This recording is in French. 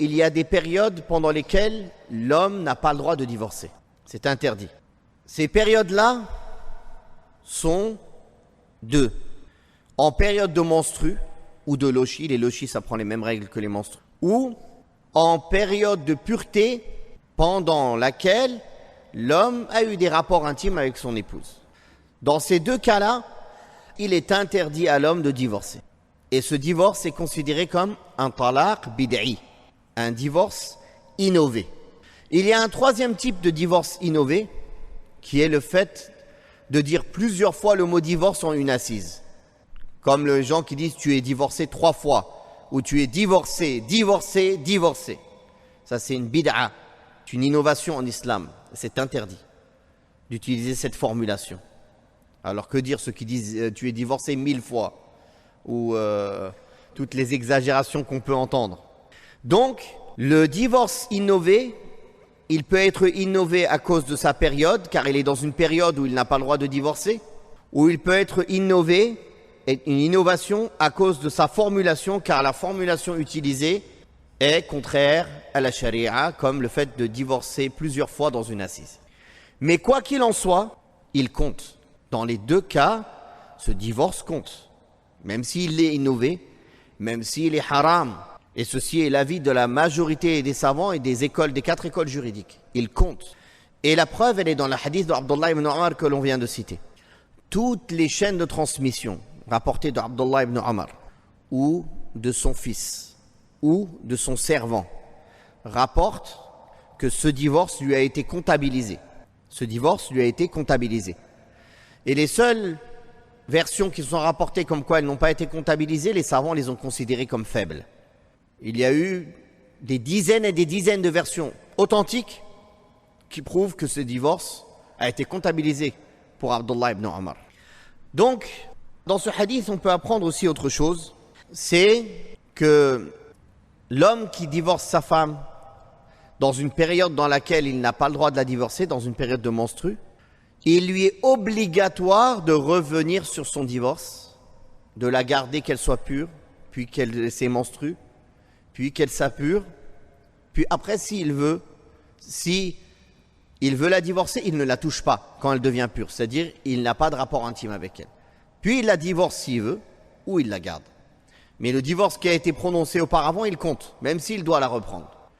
il y a des périodes pendant lesquelles l'homme n'a pas le droit de divorcer. C'est interdit. Ces périodes-là sont deux. En période de menstru ou de lochi, les lochis ça prend les mêmes règles que les menstrues, ou en période de pureté pendant laquelle l'homme a eu des rapports intimes avec son épouse. Dans ces deux cas-là, il est interdit à l'homme de divorcer. Et ce divorce est considéré comme un talaq bid'i, un divorce innové. Il y a un troisième type de divorce innové qui est le fait de dire plusieurs fois le mot divorce en une assise. Comme les gens qui disent tu es divorcé 3 fois ou tu es divorcé, divorcé, divorcé. Ça c'est une bid'a, c'est une innovation en islam. C'est interdit d'utiliser cette formulation. Alors que dire ceux qui disent tu es divorcé 1000 fois ou toutes les exagérations qu'on peut entendre. Donc, le divorce innové, il peut être innové à cause de sa période, car il est dans une période où il n'a pas le droit de divorcer, ou il peut être innové, une innovation à cause de sa formulation, car la formulation utilisée est contraire à la charia, comme le fait de divorcer plusieurs fois dans une assise. Mais quoi qu'il en soit, il compte. Dans les deux cas, ce divorce compte. Même s'il est innové, même s'il est haram. Et ceci est l'avis de la majorité des savants et des 4 écoles juridiques. Il compte. Et la preuve, elle est dans le hadith d'Abdullah ibn Omar que l'on vient de citer. Toutes les chaînes de transmission rapportées d'Abdullah ibn Omar, ou de son fils, ou de son servant, rapportent que ce divorce lui a été comptabilisé. Ce divorce lui a été comptabilisé. Et les seules versions qui sont rapportées comme quoi elles n'ont pas été comptabilisées, les savants les ont considérées comme faibles. Il y a eu des dizaines et des dizaines de versions authentiques qui prouvent que ce divorce a été comptabilisé pour Abdullah ibn Omar. Donc, dans ce hadith, on peut apprendre aussi autre chose, c'est que l'homme qui divorce sa femme dans une période dans laquelle il n'a pas le droit de la divorcer, dans une période de menstru, il lui est obligatoire de revenir sur son divorce, de la garder qu'elle soit pure, puis qu'elle s'est menstrue, puis qu'elle s'appure, puis après s'il veut la divorcer, il ne la touche pas quand elle devient pure, c'est-à-dire il n'a pas de rapport intime avec elle. Puis il la divorce s'il veut, ou il la garde. Mais le divorce qui a été prononcé auparavant, il compte, même s'il doit la reprendre.